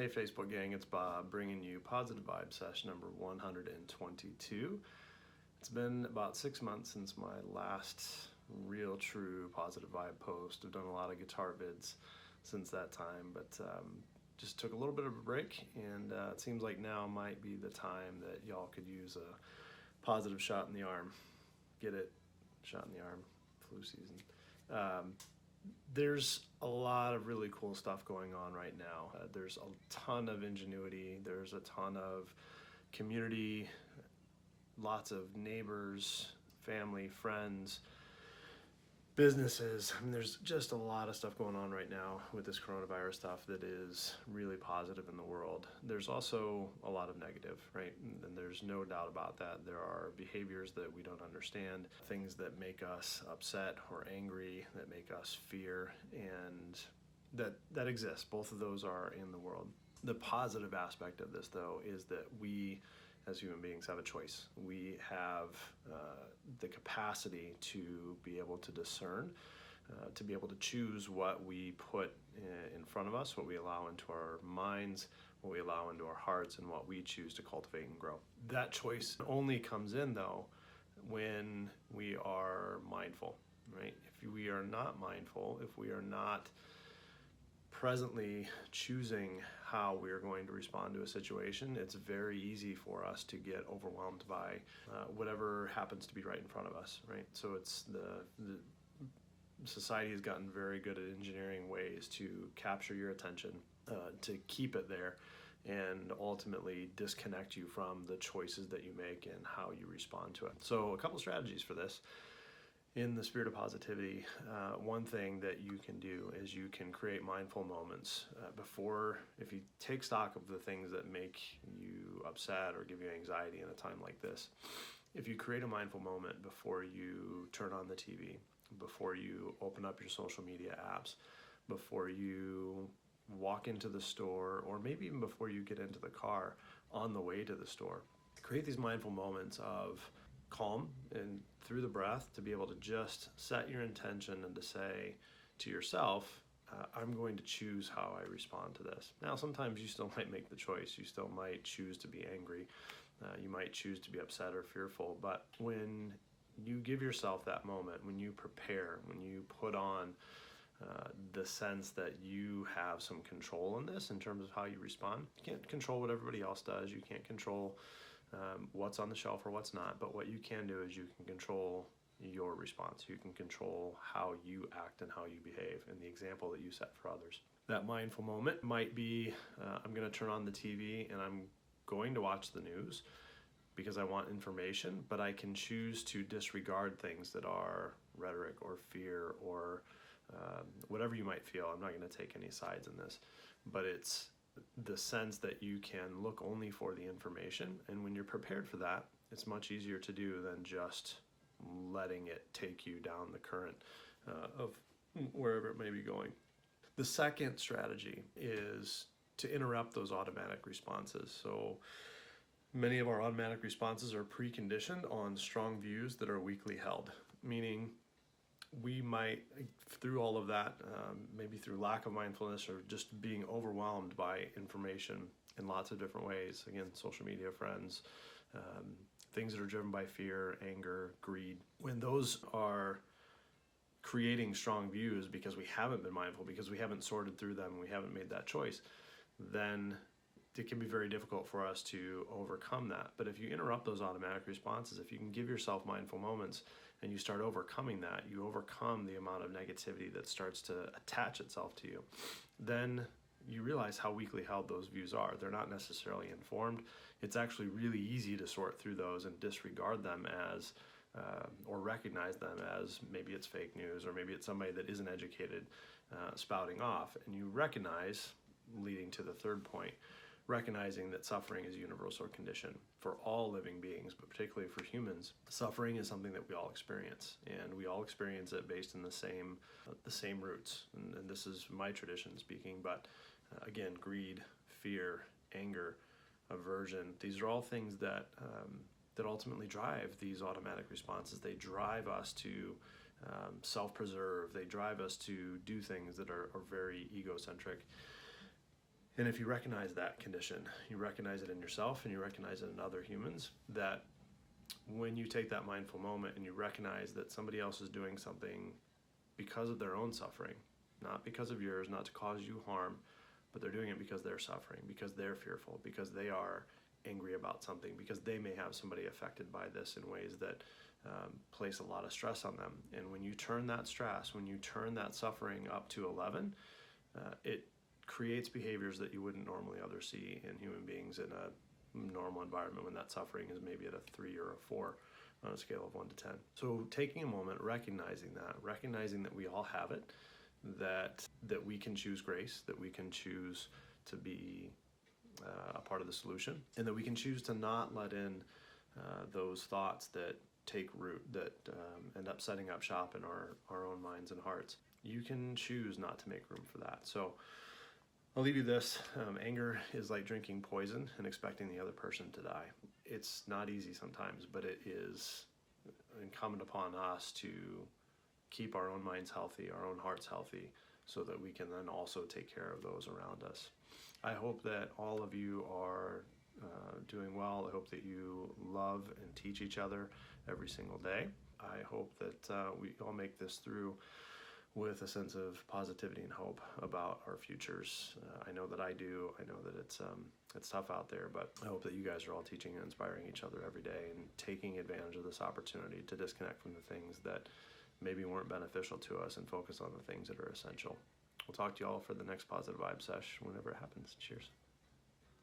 Hey Facebook gang, it's Bob bringing you Positive Vibe session number 122. It's been about 6 months since my last real true Positive Vibe post. I've done a lot of guitar vids since that time, but just took a little bit of a break, and it seems like now might be the time that y'all could use a positive shot in the arm. Get it? Shot in the arm, flu season. There's a lot of really cool stuff going on right now. There's a ton of ingenuity. There's a ton of community, lots of neighbors, family, friends, businesses. I mean, there's just a lot of stuff going on right now with this coronavirus stuff that is really positive in the world. There's also a lot of negative, right? And there's no doubt about that. There are behaviors that we don't understand, things that make us upset or angry, that make us fear, and that exists. Both of those are in the world. The positive aspect of this, though, is that we as human beings have a choice. We have the capacity to be able to discern, to be able to choose what we put in front of us, what we allow into our minds, what we allow into our hearts, and what we choose to cultivate and grow. That choice only comes in, though, when we are mindful, right? If we are not mindful, if we are not presently choosing how we are going to respond to a situation, it's very easy for us to get overwhelmed by whatever happens to be right in front of us, right? So it's the society has gotten very good at engineering ways to capture your attention, to keep it there, and ultimately disconnect you from the choices that you make and how you respond to it. So a couple strategies for this. In the spirit of positivity, one thing that you can do is you can create mindful moments before, if you take stock of the things that make you upset or give you anxiety in a time like this. If you create a mindful moment before you turn on the TV, before you open up your social media apps, before you walk into the store, or maybe even before you get into the car on the way to the store, create these mindful moments of calm and through the breath to be able to just set your intention and to say to yourself, I'm going to choose how I respond to this. Now, sometimes you still might make the choice. You still might choose to be angry. You might choose to be upset or fearful. But when you give yourself that moment, when you prepare, when you put on the sense that you have some control in this in terms of how you respond, you can't control what everybody else does. You can't control what's on the shelf or what's not, but what you can do is you can control your response. You can control how you act and how you behave and the example that you set for others. That mindful moment might be, I'm going to turn on the TV and I'm going to watch the news because I want information, but I can choose to disregard things that are rhetoric or fear or whatever you might feel. I'm not going to take any sides in this, but it's the sense that you can look only for the information, and when you're prepared for that, it's much easier to do than just letting it take you down the current of wherever it may be going. The second strategy is to interrupt those automatic responses. So many of our automatic responses are preconditioned on strong views that are weakly held, meaning we might, through all of that, maybe through lack of mindfulness or just being overwhelmed by information in lots of different ways, again, social media, friends, things that are driven by fear, anger, greed, when those are creating strong views because we haven't been mindful, because we haven't sorted through them, we haven't made that choice, then it can be very difficult for us to overcome that. But if you interrupt those automatic responses, if you can give yourself mindful moments and you start overcoming that, you overcome the amount of negativity that starts to attach itself to you, then you realize how weakly held those views are. They're not necessarily informed. It's actually really easy to sort through those and disregard them as, or recognize them as maybe it's fake news or maybe it's somebody that isn't educated spouting off. And you recognize, leading to the third point, recognizing that suffering is a universal condition for all living beings, but particularly for humans. Suffering is something that we all experience, and we all experience it based in the same roots. And this is my tradition speaking, but again, greed, fear, anger, aversion, these are all things that ultimately drive these automatic responses. They drive us to self-preserve. They drive us to do things that are very egocentric. And if you recognize that condition, you recognize it in yourself and you recognize it in other humans, that when you take that mindful moment and you recognize that somebody else is doing something because of their own suffering, not because of yours, not to cause you harm, but they're doing it because they're suffering, because they're fearful, because they are angry about something, because they may have somebody affected by this in ways that place a lot of stress on them. And when you turn that stress, when you turn that suffering up to 11, it creates behaviors that you wouldn't normally others see in human beings in a normal environment, when that suffering is maybe at a 3 or a 4 on a scale of 1 to 10. So taking a moment, recognizing that we all have it, that we can choose grace, that we can choose to be a part of the solution, and that we can choose to not let in those thoughts that take root, that end up setting up shop in our own minds and hearts. You can choose not to make room for that. So I'll leave you this. Anger is like drinking poison and expecting the other person to die. It's not easy sometimes, but it is incumbent upon us to keep our own minds healthy, our own hearts healthy, so that we can then also take care of those around us. I hope that all of you are doing well. I hope that you love and teach each other every single day. I hope that we all make this through with a sense of positivity and hope about our futures. I know that I do. I know that it's tough out there, but I hope that you guys are all teaching and inspiring each other every day and taking advantage of this opportunity to disconnect from the things that maybe weren't beneficial to us and focus on the things that are essential. We'll talk to you all for the next Positive Vibe Sesh whenever it happens. Cheers.